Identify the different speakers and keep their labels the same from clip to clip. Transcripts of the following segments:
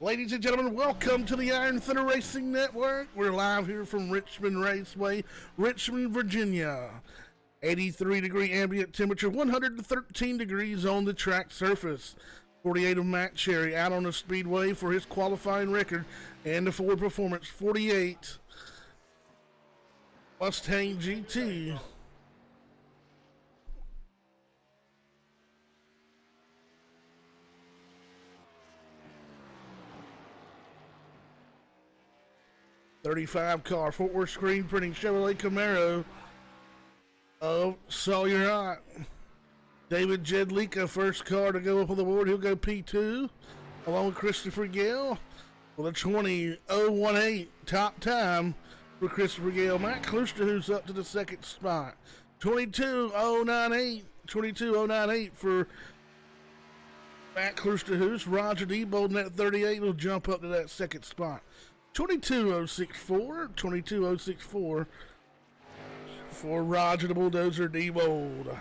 Speaker 1: Ladies and gentlemen, welcome to the Iron Thunder Racing Network. We're live here from Richmond Raceway, Richmond, Virginia. 83-degree ambient temperature, 113 degrees on the track surface. 48 of Matt Cherry out on the speedway for his qualifying record and the Ford Performance 48 Mustang GT. '35 car, Fort Worth screen printing Chevrolet Camaro of Sawyer Hot. David Jedlicka, first car to go up on the board. He'll go P2 along with Christopher Gale with a 20.018 top time for Christopher Gale. Matt Klusterhuis up to the second spot. 22.098 for Matt Klusterhuis. Roger Diebold in that 38 will jump up to that second spot. 22.064 for Roger the Bulldozer Diebold.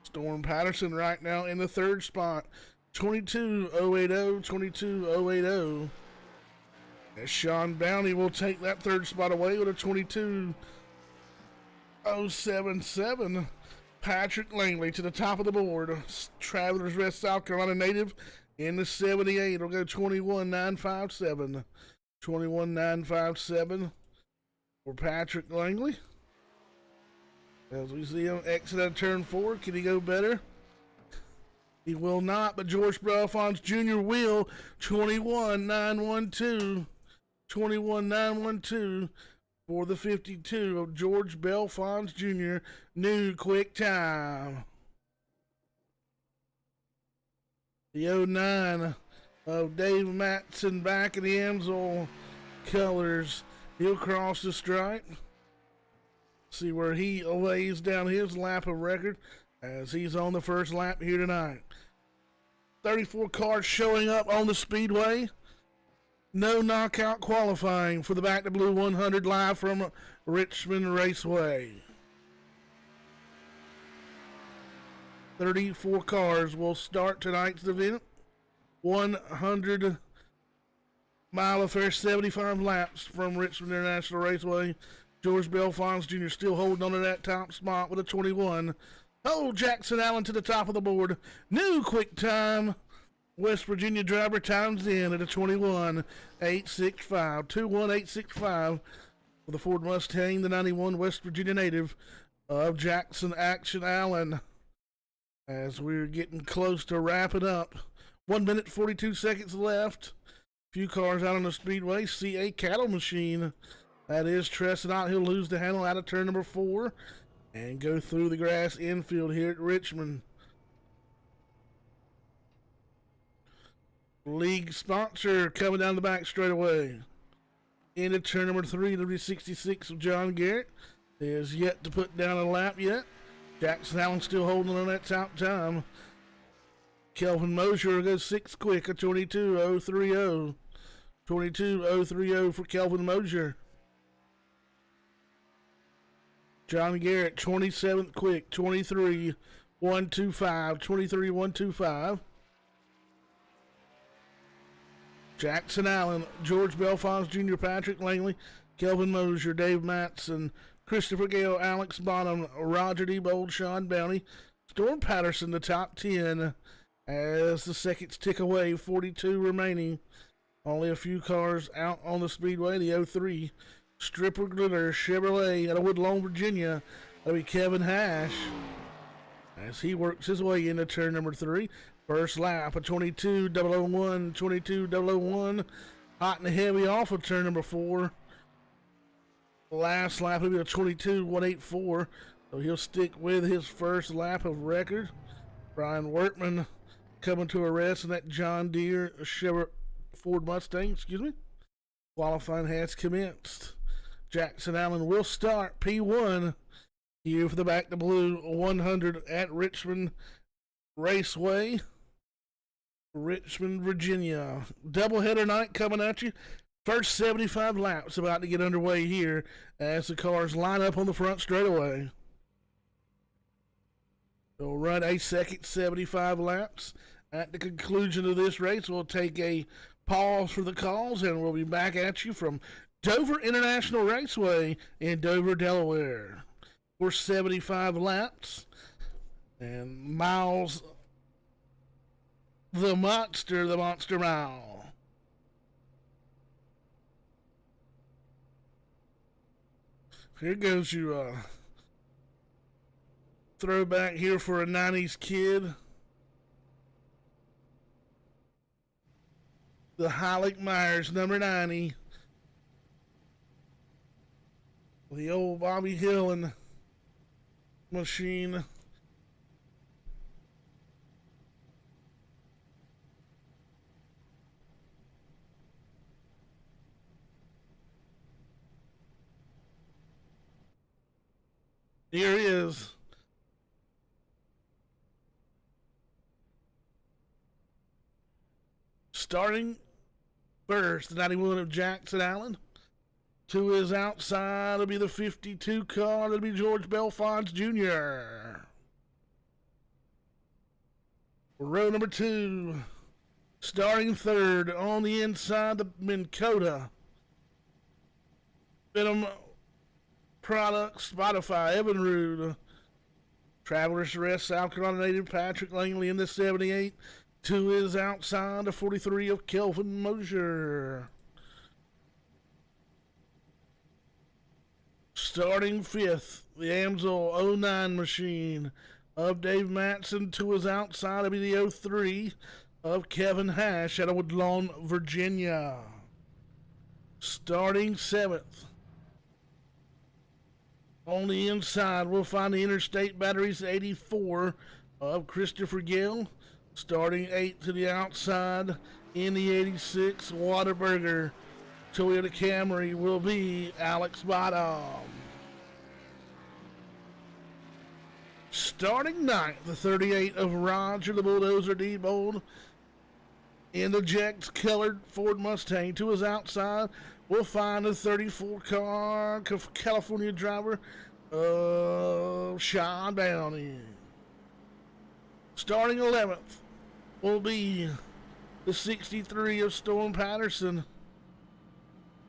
Speaker 1: Storm Patterson right now in the third spot. 22.080. As Sean Bounty will take that third spot away with a 22.077. Patrick Langley to the top of the board. Travelers Rest, South Carolina native. In the 78, it'll go 21.957. 21.957 for Patrick Langley. As we see him exit out of turn 4, can he go better? He will not, but George Belfons Jr. will. 21.912. 21.912 for the 52 of George Belfons Jr. New quick time. The 09 of Dave Matson back in the Amsoil colors. He'll cross the stripe. See where he lays down his lap of record as he's on the first lap here tonight. 34 cars showing up on the speedway. No knockout qualifying for the Back to Blue 100 live from Richmond Raceway. 34 cars will start tonight's event. 100 mile affair, 75 laps from Richmond International Raceway. George Belfons Jr. still holding on to that top spot with a 21. Oh, Jackson Allen to the top of the board. New quick time. West Virginia driver times in at a 21.865. 21.865 for the Ford Mustang, the 91 West Virginia native of Jackson Action Allen. As we're getting close to wrapping up. 1 minute, 42 seconds left. Few cars out on the speedway. CA Cattle Machine. That is Tresson out. He'll lose the handle out of turn number 4 and go through the grass infield here at Richmond. League sponsor coming down the back straight away. Into turn number 3, it'll be 66 of John Garrett. Is yet to put down a lap yet. Jackson Allen still holding on that top time. Kelvin Mosier goes 6 quick, a 22.030. 22.030 for Kelvin Mosier. John Garrett, 27th quick, 23.125. 23.125. Jackson Allen, George Belfons Jr., Patrick Langley, Kelvin Mosier, Dave Matson, Christopher Gale, Alex Bonham, Roger Diebold, Sean Bounty, Storm Patterson, the top 10 as the seconds tick away, 42 remaining. Only a few cars out on the speedway. The 03 Stripper Glitter Chevrolet out of Woodlawn, Virginia. That'll be Kevin Hash as he works his way into turn number 3. First lap, a 22.001, 22.001. Hot and heavy off of turn number 4. Last lap will be a 22.184, so he'll stick with his first lap of record. Brian Workman coming to a rest in that John Deere Ford Mustang, Qualifying has commenced. Jackson Allen will start P1 here for the Back to Blue 100 at Richmond Raceway, Richmond, Virginia. Doubleheader night coming at you. First 75 laps about to get underway here as the cars line up on the front straightaway. They'll run a second 75 laps At the conclusion of this race, we'll take a pause for the calls, and we'll be back at you from Dover International Raceway in Dover, Delaware. For 75 laps, and miles, the Monster Mile. Here goes your throwback here for a 90s kid. The Heilig Myers, number 90. The old Bobby Hillin machine. Here he is. Starting first, the 91 of Jackson Allen. To his outside, it'll be the 52 car. It'll be George Belfont Jr. Row number 2. Starting third on the inside, the Minn Kota. Venom Products, Spotify, Evinrude. Travelers Rest, South Carolina native Patrick Langley in the 78. To his outside, the 43 of Kelvin Mosier. Starting fifth, the Amsel 09 machine of Dave Matson. To his outside, it'll be the 03 of Kevin Hash out of Woodlawn, Virginia. Starting seventh. On the inside, we'll find the Interstate Batteries 84 of Christopher Gill. Starting eighth to the outside in the 86 Whataburger Toyota Camry will be Alex Bottom. Starting ninth, the 38 of Roger the Bulldozer Diebold in the Jex colored Ford Mustang. To his outside, we'll find the 34 car California driver, Sean Downey. Starting 11th will be the 63 of Storm Patterson.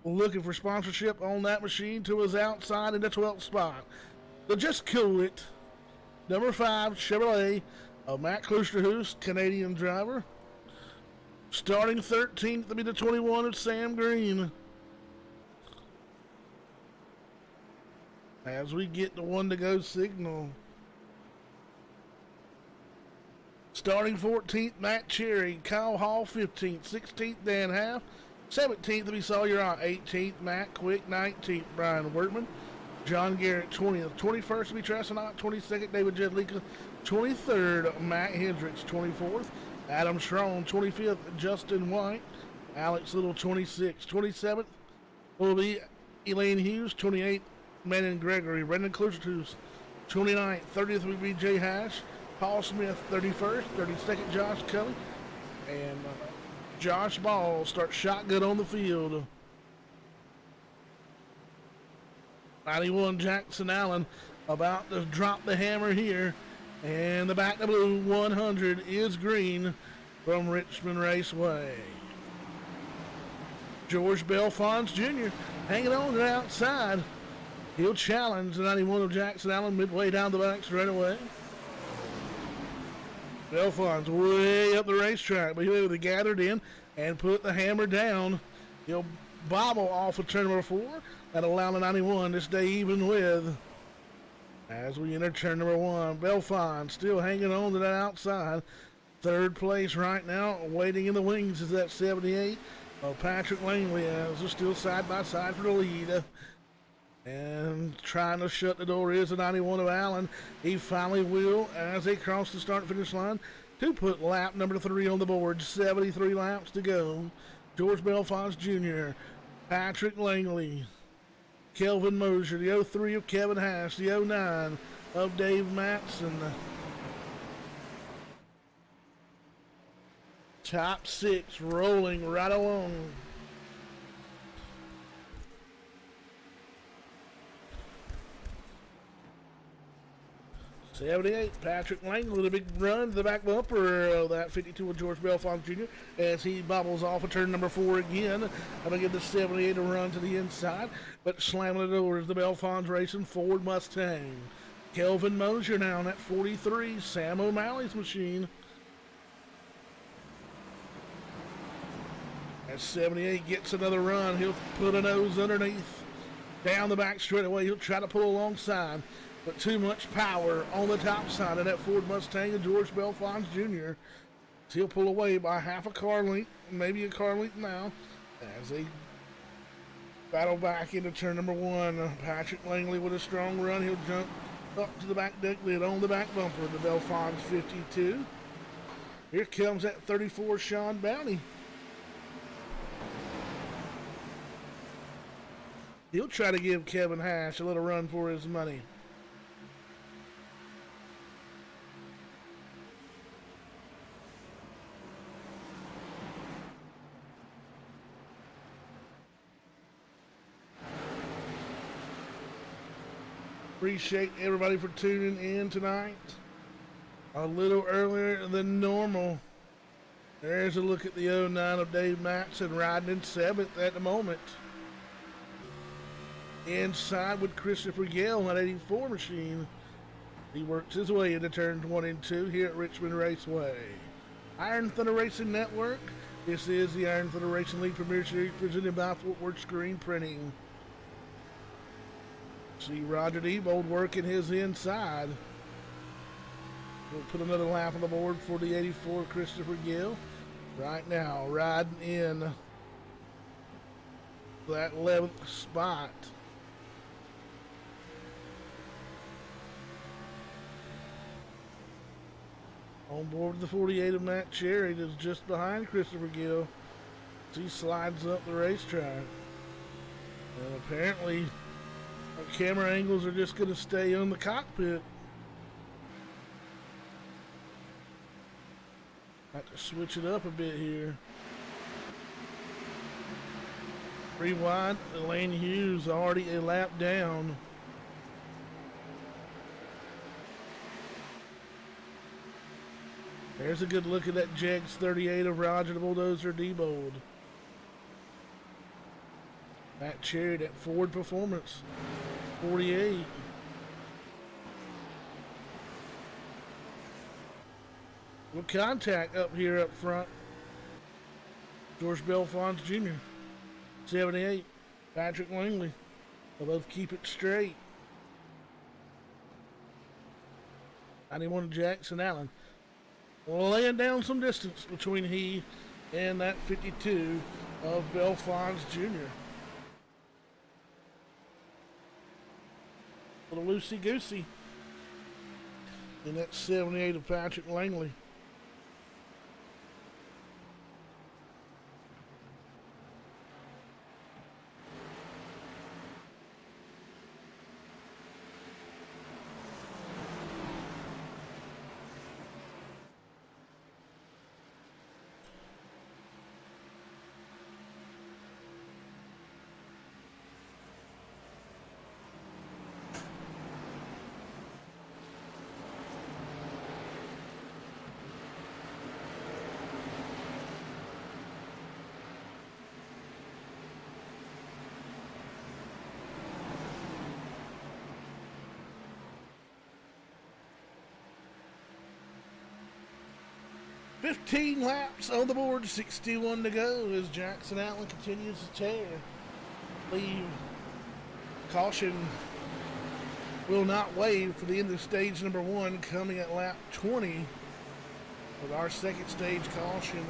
Speaker 1: Looking for sponsorship on that machine. To his outside in the 12th spot, the Just Cool It number 5 Chevrolet of Matt Klosterhuis, Canadian driver. Starting 13th will be the 21 of Sam Green. As we get the one to go signal. Starting 14th, Matt Cherry, Kyle Hall 15th, 16th, Dan Half, 17th to be Sawyer Ott, 18th, Matt Quick, 19th, Brian Workman, John Garrett, 20th, 21st to be Trassanot, 22nd, David Jedlicka, 23rd, Matt Hendricks, 24th, Adam Strong, 25th, Justin White, Alex Little, 26th, 27th will be Elaine Hughes, 28th, Manon Gregory, Brendan Klustertus, 29th, 30th will be Jay Hash, Paul Smith, 31st, 32nd, Josh Kelly, and Josh Ball starts shotgun on the field. 91 Jackson Allen about to drop the hammer here, and the back to blue 100 is green from Richmond Raceway. George Belfont Jr. hanging on to the outside. He'll challenge the 91 of Jackson Allen midway down the back straight away. Belfont's way up the racetrack, but he'll be able to gather it in and put the hammer down. He'll bobble off of turn number 4. That'll allow the 91 to stay even with. As we enter turn number 1, Belfont still hanging on to that outside. Third place right now, waiting in the wings is that 78 of Patrick Langley, as they're still side by side for the lead. And trying to shut the door is the 91 of Allen. He finally will as they cross the start-finish line to put lap number 3 on the board. 73 laps to go. George Belfont Jr., Patrick Langley, Kelvin Mosier, the 03 of Kevin Hash, the 09 of Dave Matson. Top 6 rolling right along. 78, Patrick Langley with a big run to the back bumper of that 52 of George Belfont Jr. as he bobbles off of turn number 4 again. Gonna give the 78 a run to the inside, but slamming it over is the Belfonts Racing Ford Mustang. Kelvin Mosier now in that 43, Sam O'Malley's machine. As 78 gets another run, he'll put a nose underneath. Down the back straightaway, he'll try to pull alongside, but too much power on the top side of that Ford Mustang of George Belfonts Jr. He'll pull away by half a car length, maybe a car length now, as they battle back into turn number 1. Patrick Langley with a strong run. He'll jump up to the back deck lid on the back bumper of the Belfonts 52. Here comes that 34 Sean Bounty. He'll try to give Kevin Hash a little run for his money. Appreciate everybody for tuning in tonight. A little earlier than normal. There's a look at the 09 of Dave Matson riding in 7th at the moment. Inside with Christopher Gale, that 84 machine. He works his way into turn 22 here at Richmond Raceway. Iron Thunder Racing Network. This is the Iron Thunder Racing League Premier Series presented by Fort Worth Screen Printing. See Roger Diebold working his inside. We'll put another lap on the board for the 84 Christopher Gill. Right now, riding in that 11th spot. On board the 48 of Matt Cherry that's just behind Christopher Gill. He slides up the racetrack. And apparently, our camera angles are just going to stay on the cockpit. Have to switch it up a bit here. 3 wide, Elaine Hughes already a lap down. There's a good look at that Jegs 38 of Roger the Bulldozer Diebold. Matt Cherry, that Ford Performance 48. With contact up here up front. George Belfonts Jr. 78. Patrick Langley. They'll both keep it straight. 91 Jackson Allen. Laying down some distance between he and that 52 of Belfonts Jr. A little loosey-goosey in that 78 of Patrick Langley. "15 laps on the board, 61 to go as Jackson Allen continues to tear. Leave caution will not wave for the end of stage number 1 coming at lap 20. With our second stage caution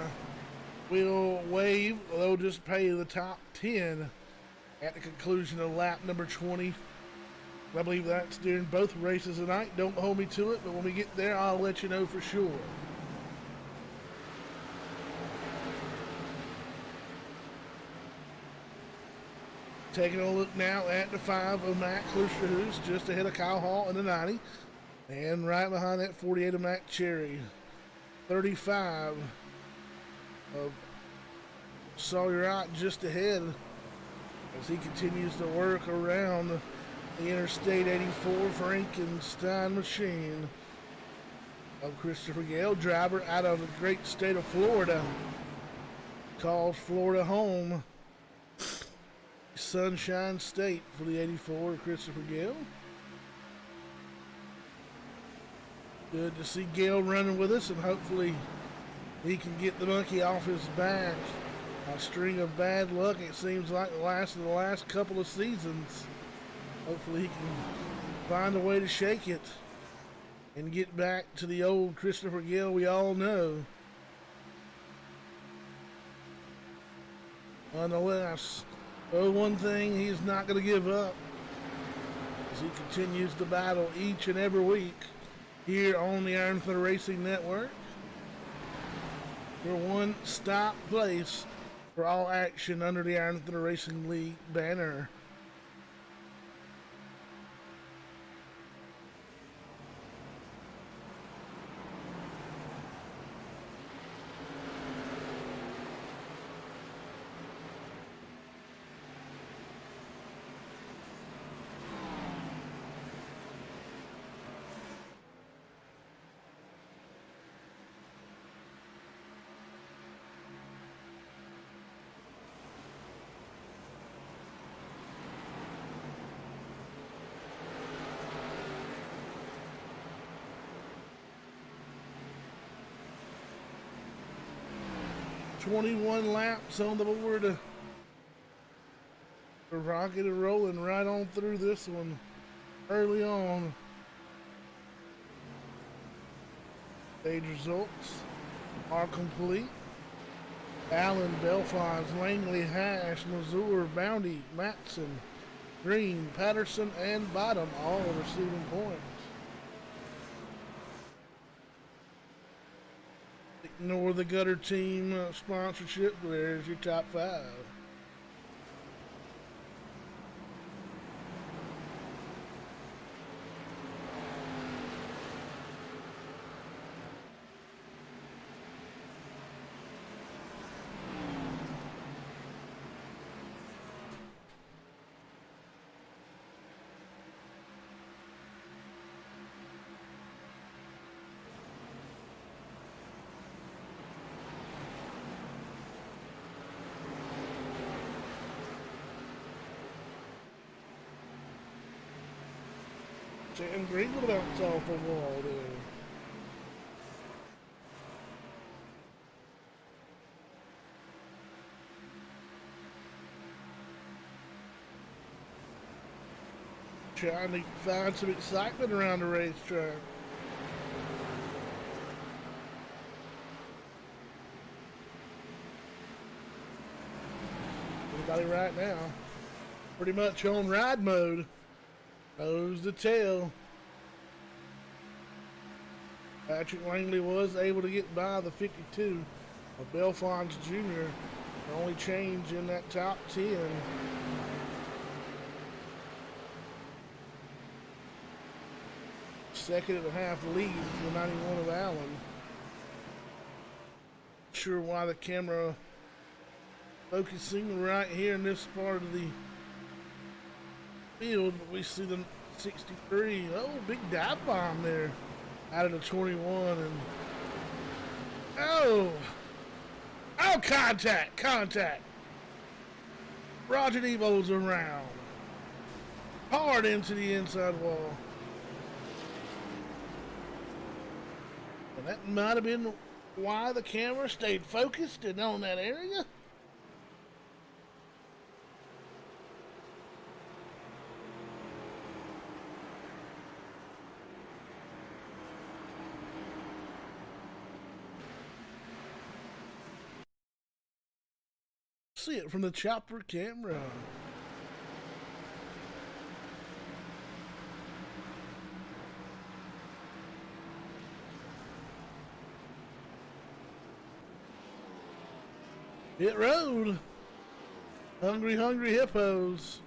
Speaker 1: will wave, they'll just pay the top 10 at the conclusion of lap number 20. I believe that's during both races tonight. Don't hold me to it, but when we get there, I'll let you know for sure. Taking a look now at the 5 of Matt Kluscher, who's just ahead of Kyle Hall in the 90. And right behind that 48 of Matt Cherry. 35 of Sawyer Ott just ahead as he continues to work around the Interstate 84 Frankenstein machine. of Christopher Gale, driver out of the great state of Florida. Calls Florida home. Sunshine State for the 84, Christopher Gale. Good to see Gale running with us, and hopefully he can get the monkey off his back. A string of bad luck, it seems like, the last couple of seasons. Hopefully he can find a way to shake it and get back to the old Christopher Gale we all know. Nonetheless, one thing he's not going to give up as he continues to battle each and every week here on the Iron Thunder Racing Network. Your one-stop place for all action under the Iron Thunder Racing League banner. .21 laps on the board. The rocket is rolling right on through this one early on. Stage results are complete. Allen, Belfast, Langley, Hash, Mazur, Bounty, Matson, Green, Patterson, and Bottom all receiving points. Ignore the gutter team sponsorship. There's your top 5. And Green will bounce off the wall there. Trying to find some excitement around the racetrack. Everybody right now pretty much on ride mode. Nose to tail. Patrick Langley was able to get by the 52 of Belfons Jr. The only change in that top 10. Second and a half lead for the 91 of Allen. Not sure why the camera focusing right here in this part of the field, but we see the 63. Oh, big dive bomb there out of the 21, and oh, contact. Roger Debo's around, hard into the inside wall, and that might have been why the camera stayed focused and on that area. See it from the chopper camera. Hit road. Hungry hippos.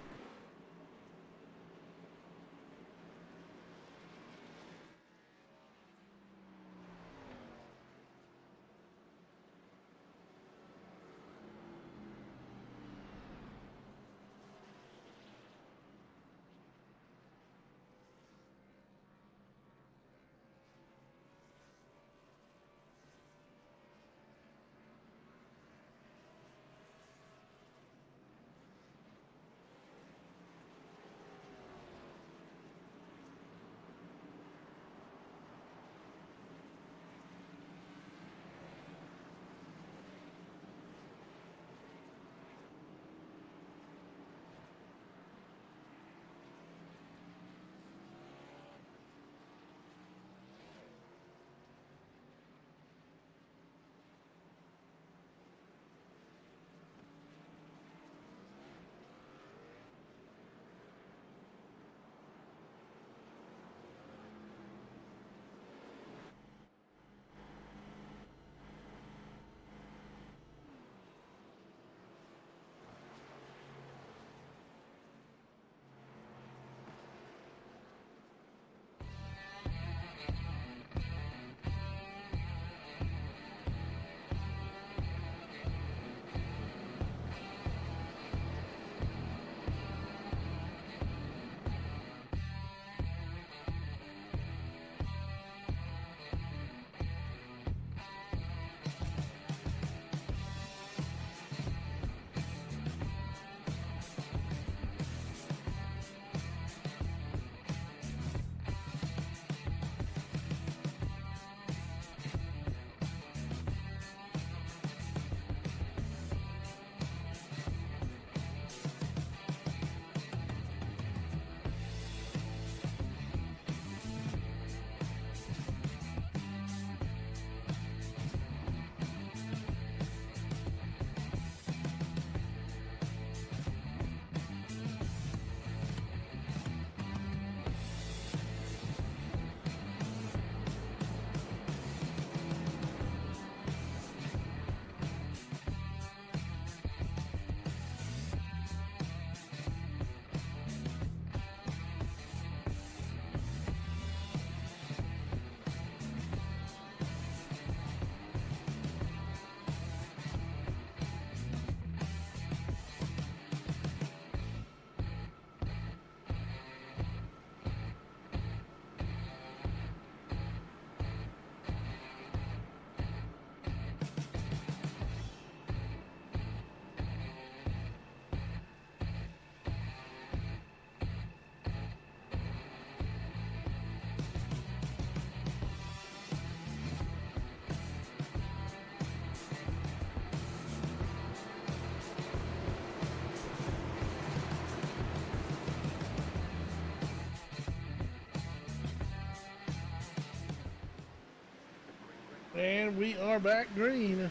Speaker 1: And we are back green.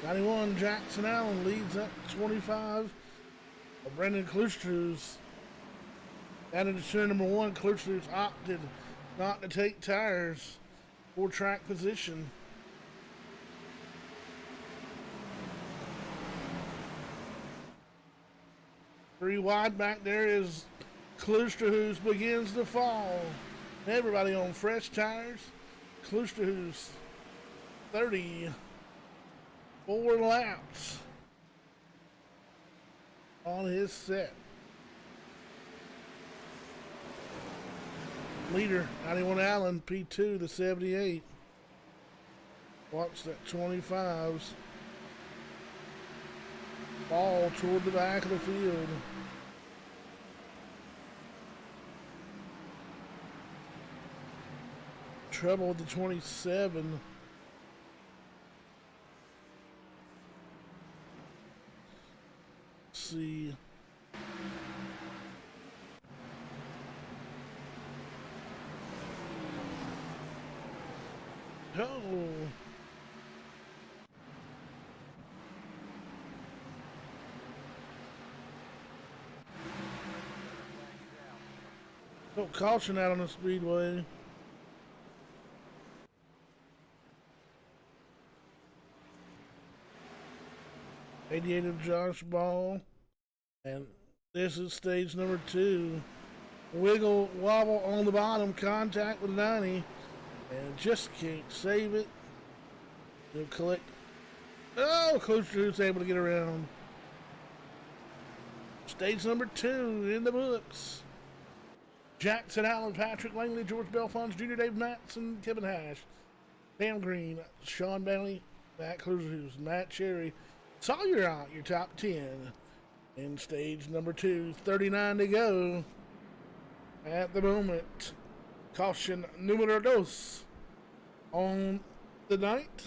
Speaker 1: 91, Jackson Allen leads up 25. Brendan Kluster's added to turn number 1. Kluster's opted not to take tires for track position. Three wide back there is Klusterhuis begins to fall. Everybody on fresh tires. Klusterhuis 34 laps on his set. Leader 91 Allen P2 the 78. Watch that 25s. Ball toward the back of the field. Trouble with the 27. Let's see. Oh. No caution out on the speedway. '88 of Josh Ball. And this is stage number 2. Wiggle wobble on the bottom, contact with 90. And just can't save it. He'll collect. Oh, Klusterhuis able to get around. Stage number 2 in the books. Jackson Allen, Patrick Langley, George Belfons Jr., Dave Matson, Kevin Hash, Pam Green, Sean Bailey, Matt Klusterhuis, Matt Cherry. Sawyer out your top 10 in stage number 2. 39 to go at the moment. Caution numero dos on the night.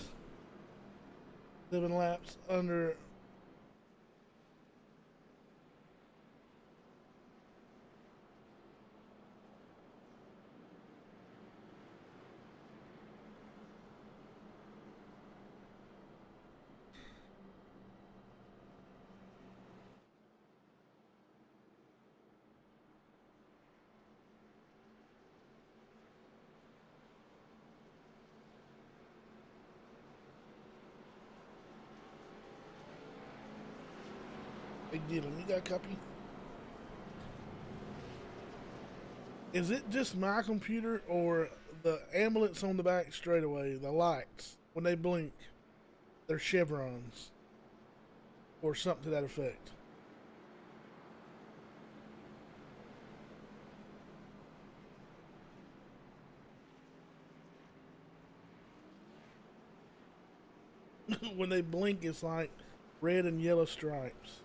Speaker 1: 7 laps under. Big deal. You got a copy? Is it just my computer or the ambulance on the back straightaway, the lights, when they blink, they're chevrons or something to that effect? When they blink, it's like red and yellow stripes.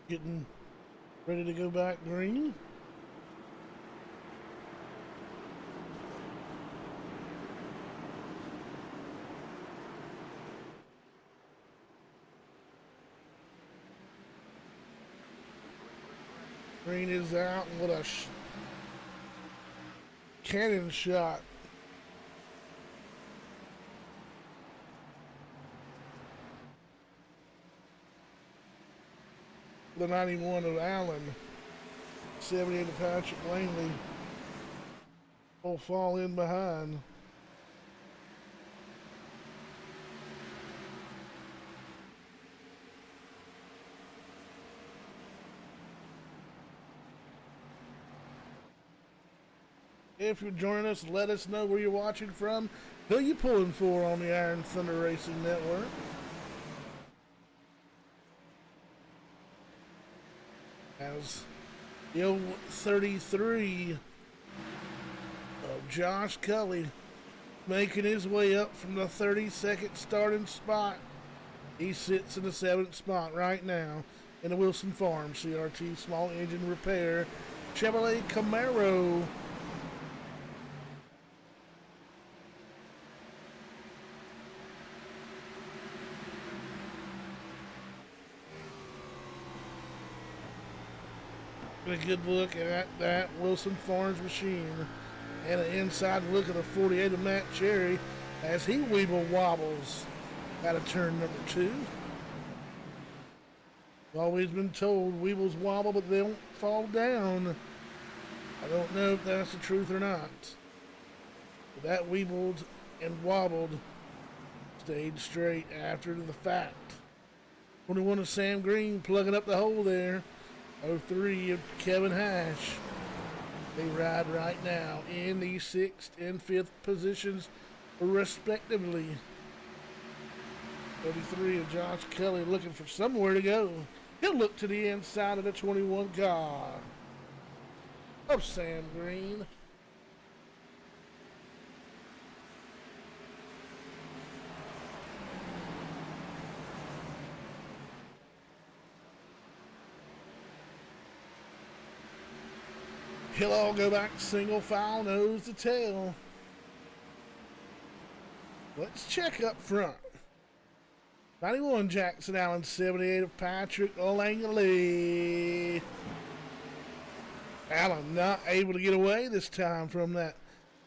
Speaker 1: Getting ready to go back green. Green is out with a cannon shot. The 91 of Allen, 78 of Patrick Langley will fall in behind. If you're joining us, let us know where you're watching from, who you pulling for on the Iron Thunder Racing Network. As the old 33 of Josh Cully making his way up from the 32nd starting spot. He sits in the 7th spot right now in the Wilson Farm CRT Small Engine Repair Chevrolet Camaro. A good look at that Wilson Farms machine and an inside look at the 48 of Matt Cherry as he weeble wobbles out of turn number 2. Always been told weebles wobble but they don't fall down. I don't know if that's the truth or not. But that weebled and wobbled stayed straight after the fact. 21 of Sam Green plugging up the hole there. 03 of Kevin Hash. They ride right now in the 6th and 5th positions respectively. 33 of Josh Kelly looking for somewhere to go. He'll look to the inside of the 21 car of Sam Green. He'll all go back single file, nose to tail. Let's check up front. 91 Jackson Allen, 78 of Patrick Langley. Allen not able to get away this time from that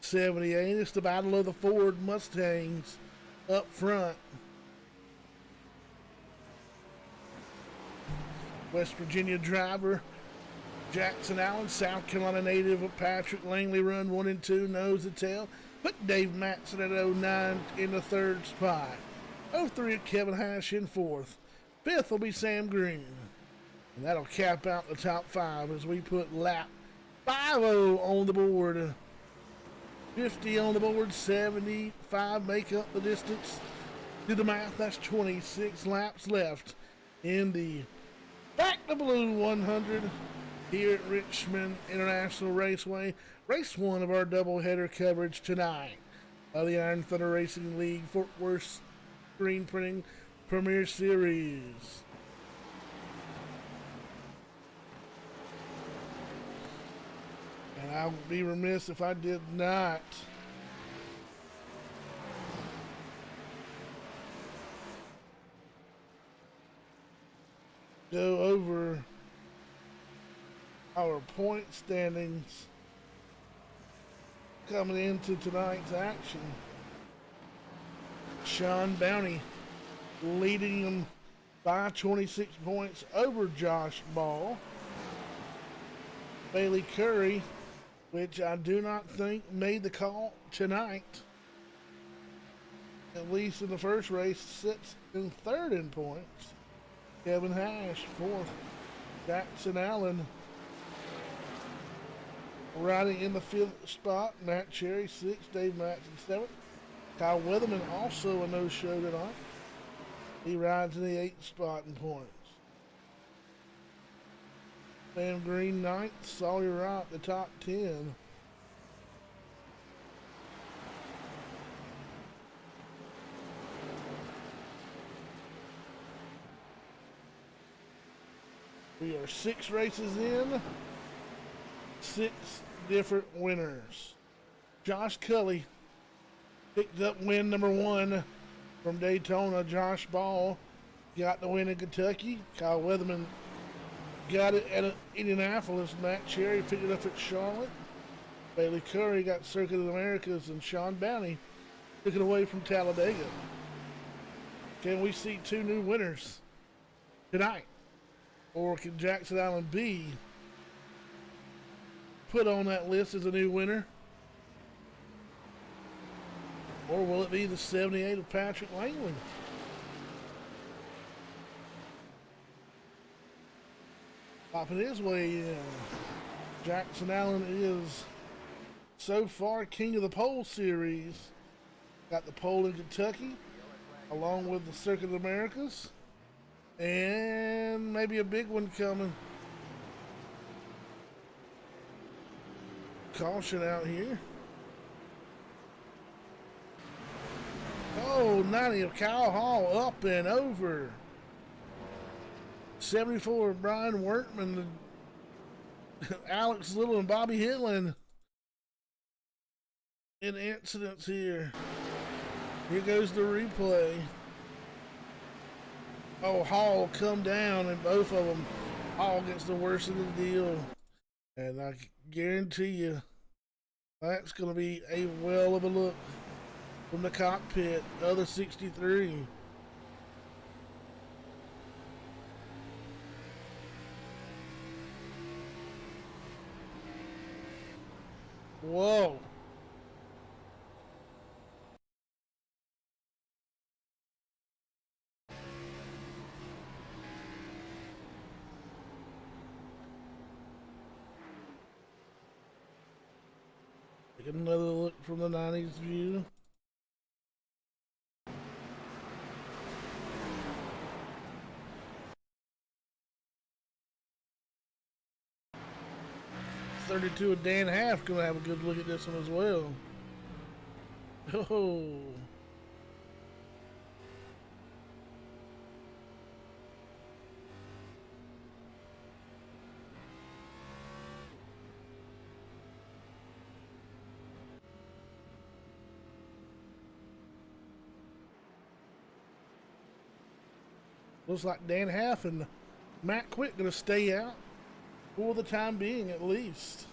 Speaker 1: 78. It's the battle of the Ford Mustangs up front. West Virginia driver Jackson Allen, South Carolina native of Patrick Langley, run 1 and 2, nose to tail. Put Dave Matson at 09 in the 3rd spot. 03 of Kevin Hash in 4th. 5th will be Sam Green. And that'll cap out the top 5 as we put lap 50 on the board. 50 on the board, 75 make up the distance. Do the math, that's 26 laps left in the Back to Blue 100. Here at Richmond International Raceway, race 1 of our doubleheader coverage tonight of the Iron Thunder Racing League Fort Worth Screen Printing Premier Series. And I would be remiss if I did not go over our point standings coming into tonight's action. Sean Bounty leading them by 26 points over Josh Ball. Bailey Curry, which I do not think made the call tonight, at least in the first race, sits in 3rd in points. Kevin Hash 4th. Jackson Allen riding in the 5th spot. Matt Cherry 6th. Dave Matson 7th. Kyle Weatherman also a no-show tonight. He rides in the 8th spot in points. Sam Green 9th. Sawyer Wright the top 10. We are 6 races in, 6 different winners. Josh Cully picked up win number 1 from Daytona. Josh Ball got the win in Kentucky. Kyle Weatherman got it at Indianapolis. Matt Cherry picked it up at Charlotte. Bailey Curry got Circuit of the Americas, and Sean Bounty took it away from Talladega. Can we see 2 new winners tonight? Or can Jackson Island be put on that list as a new winner? Or will it be the 78 of Patrick Langley? Popping his way in. Jackson Allen is so far king of the pole series. Got the pole in Kentucky, along with the Circuit of the Americas. And maybe a big one coming. Caution out here. Oh, 90 of Kyle Hall up and over. 74 of Brian Workman, Alex Little, and Bobby Hitland in incidents here. Here goes the replay. Oh, Hall come down, and both of them, Hall gets the worst of the deal. And I guarantee you, that's going to be a well of a look from the cockpit. Other 63. Whoa. Take another look from the 90s view. .32 of Dan Half gonna have a good look at this one as well. Oh. Looks like Dan Half and Matt Quick gonna stay out for the time being, at least.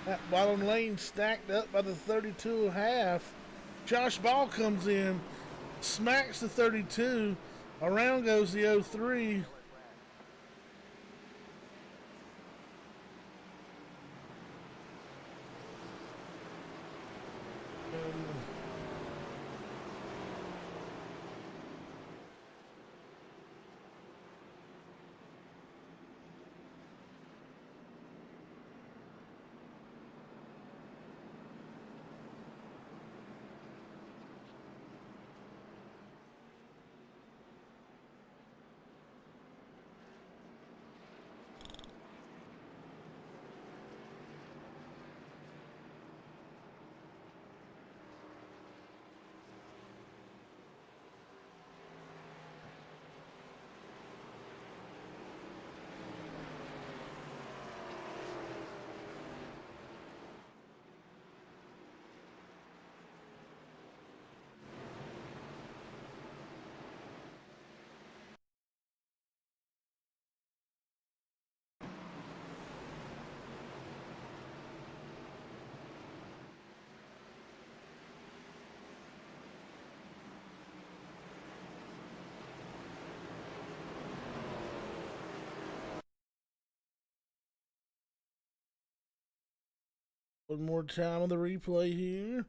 Speaker 1: That bottom lane stacked up by the 32.5. Josh Ball comes in, smacks the 32. Around goes the 03. One more time on the replay here.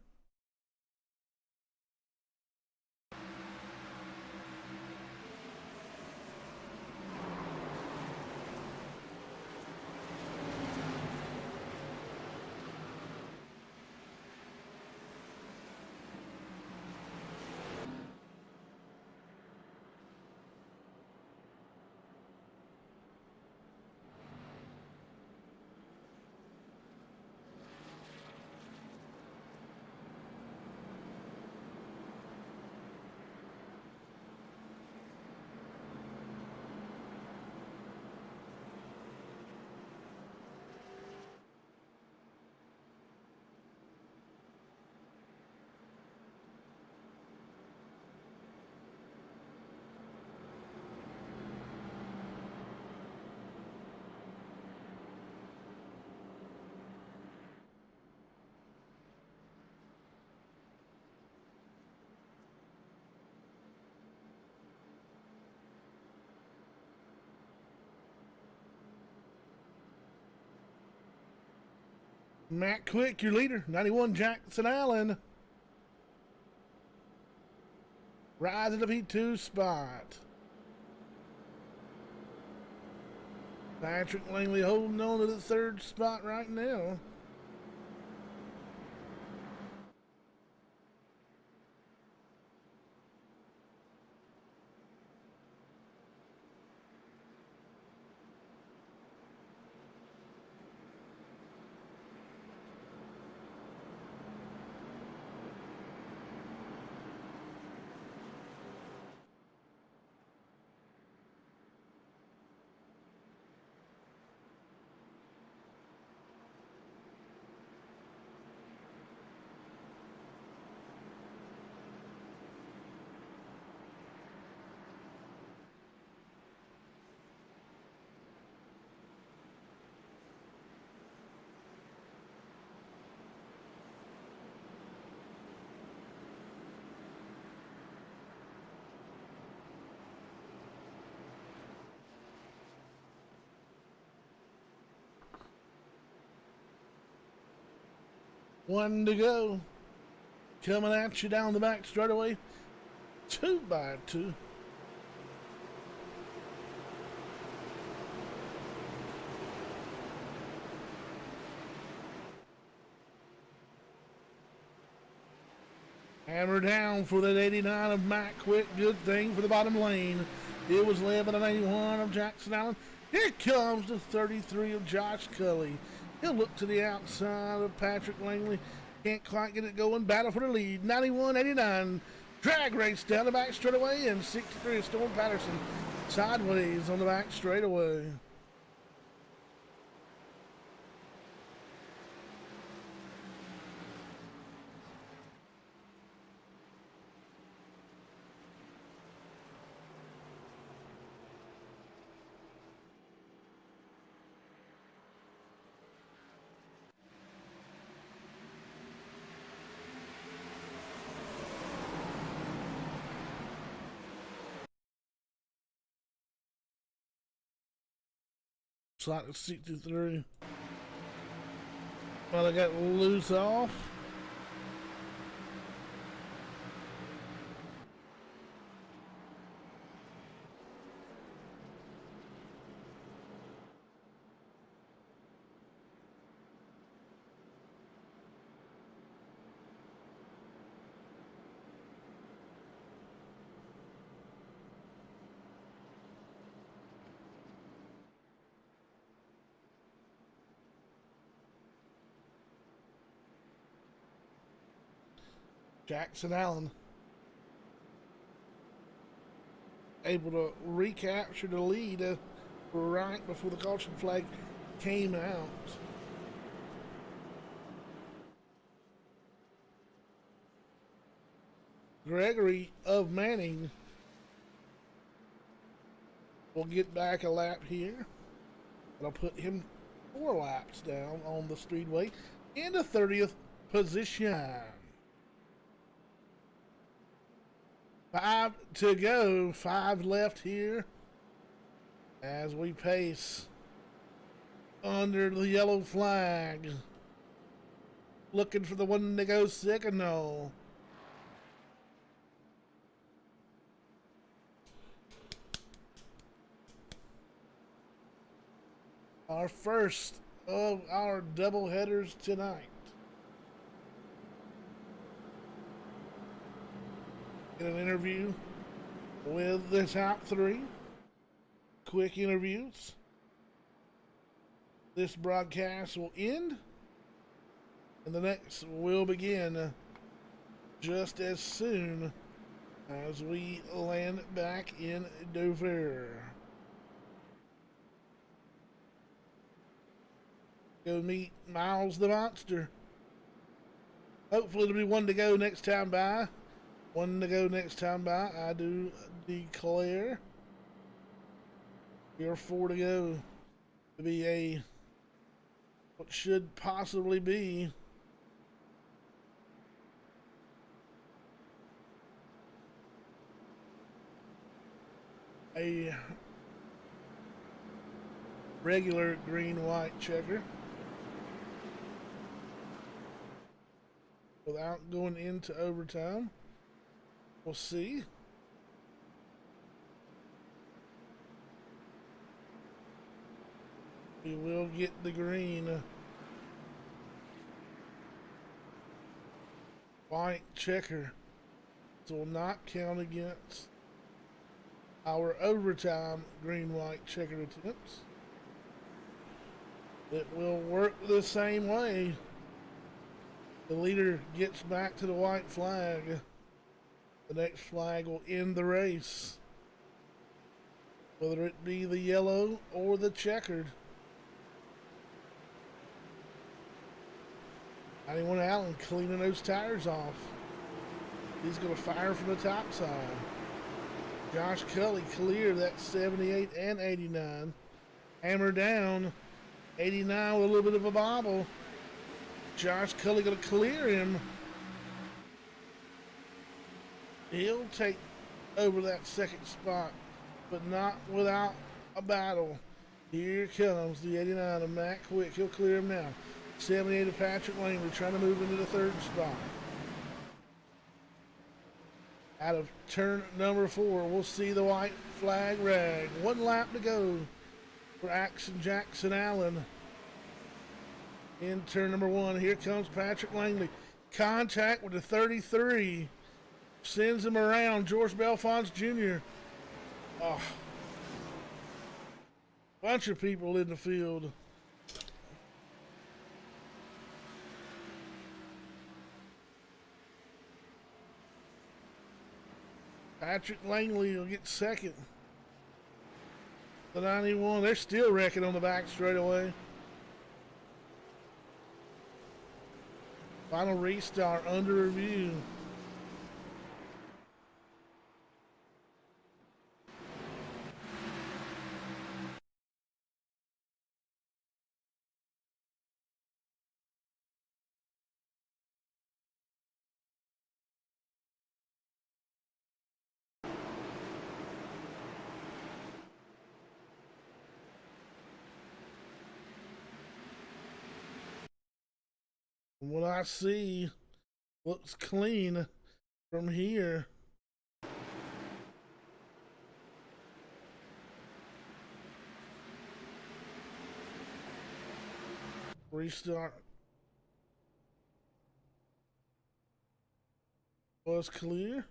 Speaker 1: Matt Quick, your leader. 91 Jackson Allen. Rising to P2 spot. Patrick Langley holding on to the third spot right now. One to go. Coming at you down the back straightaway. 2x2. Hammer down for that 89 of Matt Quick. Good thing for the bottom lane. It was led by the 91 of Jackson Allen. Here comes the 33 of Josh Cully. He'll look to the outside of Patrick Langley. Can't quite get it going. Battle for the lead. 91-89. Drag race down the back straightaway. And 63 of Storm Patterson sideways on the back straightaway. Slot 63. Well, I got loose off. Jackson Allen able to recapture the lead right before the caution flag came out. Gregory of Manning will get back a lap here. That'll put him 4 laps down on the speedway into 30th position. 5 to go, 5 left here as we pace under the yellow flag. Looking for the one to go signal. Our first of our double headers tonight. Get an interview with the top 3. Quick interviews. This broadcast will end, and the next will begin just as soon as we land back in Dover. Go meet Miles the Monster. Hopefully it'll be 1 to go next time by. 1 to go next time by, I do declare. Here 4 to go to be a what should possibly be a regular green-white checker without going into overtime. We'll see. We will get the green white checker. This will not count against our overtime green white checker attempts. It will work the same way. The leader gets back to the white flag. The next flag will end the race, whether it be the yellow or the checkered. 91 Allen cleaning those tires off. He's going to fire from the top side. Josh Cully clear that 78 and 89. Hammer down. 89 with a little bit of a bobble. Josh Cully going to clear him. He'll take over that second spot, but not without a battle. Here comes the 89 of Matt Quick. He'll clear him now. 78 of Patrick Langley trying to move into the third spot. Out of turn number 4, we'll see the white flag rag. 1 lap to go for Jackson Allen. In turn number 1, here comes Patrick Langley. Contact with the 33. Sends him around. George Belfons Jr. Oh. Bunch of people in the field. Patrick Langley will get second. The 91, they're still wrecking on the back straightaway. Final restart under review. From what I see, looks clean from here. Restart was clear.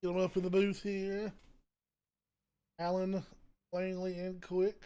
Speaker 1: Get them up in the booth here. Allen, Langley, and Quick.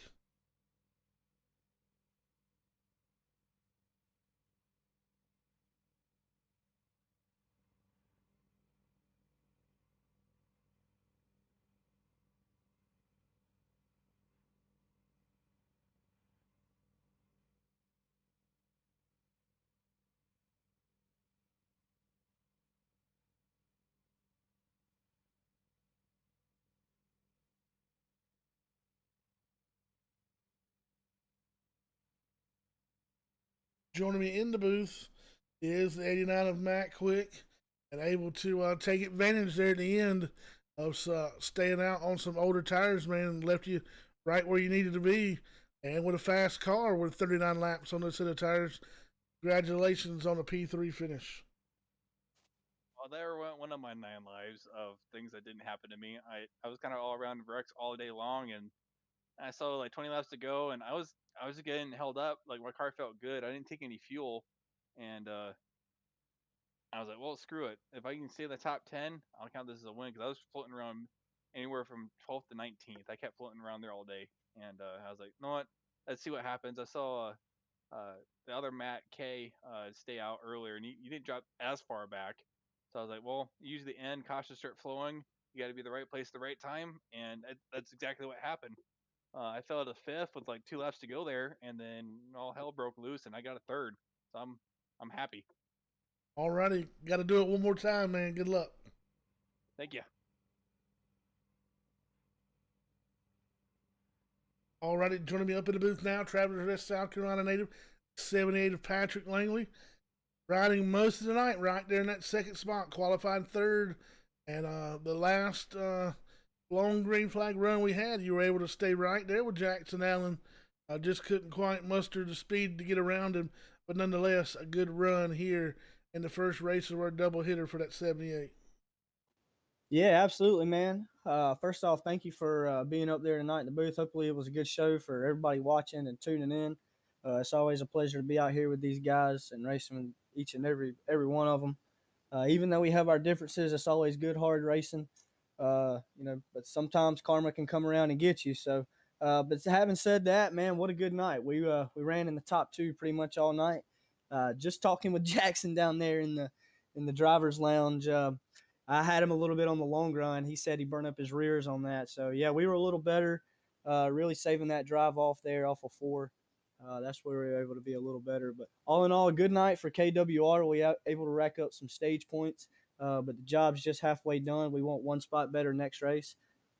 Speaker 1: Joining me in the booth is the 89 of Matt Quick, and able to take advantage there at the end of staying out on some older tires, man, left you right where you needed to be. And with a fast car with 39 laps on the set of tires, congratulations on a P3 finish.
Speaker 2: Well, there went one of my 9 lives of things that didn't happen to me. I was kind of all around wrecks all day long, and I saw like 20 laps to go, and I was getting held up. Like my car felt good. I didn't take any fuel, and I was like, well, screw it. If I can stay in the top 10, I'll count this as a win because I was floating around anywhere from 12th to 19th. I kept floating around there all day, and I was like, you know what? Let's see what happens. I saw uh, the other Matt K stay out earlier, and he didn't drop as far back. So I was like, well, usually the end, caution start flowing. You got to be the right place at the right time, and that's exactly what happened. I fell to fifth with like 2 laps to go there, and then all hell broke loose, and I got a third. So I'm happy.
Speaker 1: Alrighty, got to do it one more time, man. Good luck.
Speaker 2: Thank you.
Speaker 1: Alrighty, joining me up in the booth now, Travelers Rest, South Carolina native, 78 of Patrick Langley, riding most of the night right there in that second spot, qualified third. And the last long green flag run we had, you were able to stay right there with Jackson Allen. Just couldn't quite muster the speed to get around him, but nonetheless, a good run here in the first race of our double hitter for that 78.
Speaker 3: Yeah, absolutely, man. First off, thank you for being up there tonight in the booth. Hopefully, it was a good show for everybody watching and tuning in. It's always a pleasure to be out here with these guys and racing each and every one of them. Even though we have our differences, it's always good, hard racing. But sometimes karma can come around and get you. So, but having said that, man, what a good night. We ran in the top two pretty much all night. Just talking with Jackson down there in the driver's lounge. I had him a little bit on the long run. He said he burned up his rears on that. So yeah, we were a little better. Really saving that drive off there off of 4. That's where we were able to be a little better. But all in all, a good night for KWR. We were able to rack up some stage points, but the job's just halfway done. We want one spot better next race.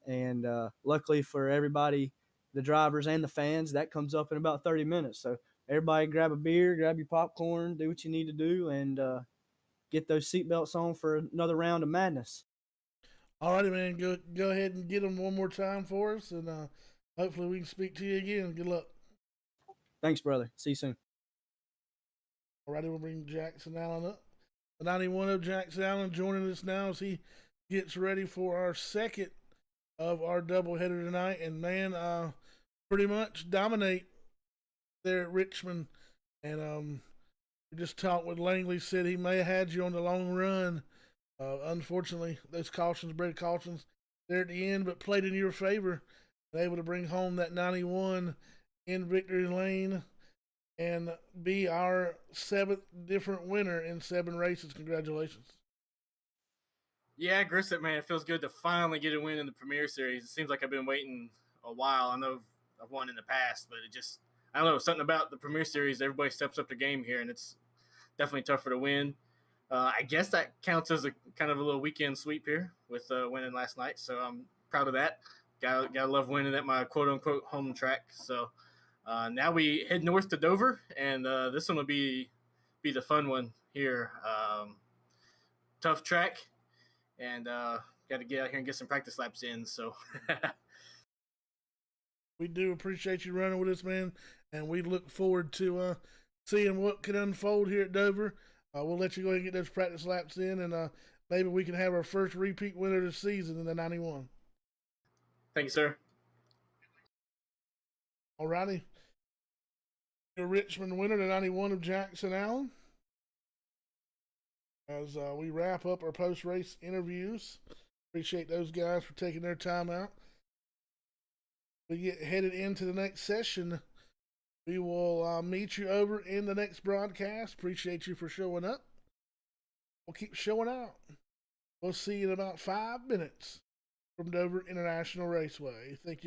Speaker 3: And luckily for everybody, the drivers and the fans, that comes up in about 30 minutes. So everybody grab a beer, grab your popcorn, do what you need to do, and get those seatbelts on for another round of madness.
Speaker 1: Alrighty, man, go ahead and get them one more time for us, and hopefully we can speak to you again. Good luck.
Speaker 3: Thanks, brother. See you soon.
Speaker 1: Alrighty, we'll bring Jackson Allen up. The 91 of Jackson Allen joining us now as he gets ready for our second of our doubleheader tonight. And man, pretty much dominate there at Richmond. And we just talked with Langley, said he may have had you on the long run. Unfortunately, those cautions, bred cautions, there at the end, but played in your favor. And able to bring home that 91 in victory lane and be our 7th different winner in 7 races. Congratulations.
Speaker 4: Yeah, Grisset, man, it feels good to finally get a win in the Premier Series. It seems like I've been waiting a while. I know I've won in the past, but I don't know, something about the Premier Series, everybody steps up the game here, and it's definitely tougher to win. I guess that counts as a kind of a little weekend sweep here with winning last night, so I'm proud of that. Gotta love winning at my quote-unquote home track. So now we head north to Dover, and this one will be the fun one here. Tough track, and got to get out here and get some practice laps in. So
Speaker 1: We do appreciate you running with us, man, and we look forward to seeing what can unfold here at Dover. We'll let you go ahead and get those practice laps in, and maybe we can have our first repeat winner this season in the 91.
Speaker 4: thank you, sir.
Speaker 1: Alrighty. Your Richmond winner, the 91 of Jackson Allen. As we wrap up our post-race interviews, appreciate those guys for taking their time out. We get headed into the next session. We will meet you over in the next broadcast. Appreciate you for showing up. We'll keep showing out. We'll see you in about 5 minutes from Dover International Raceway. Thank you.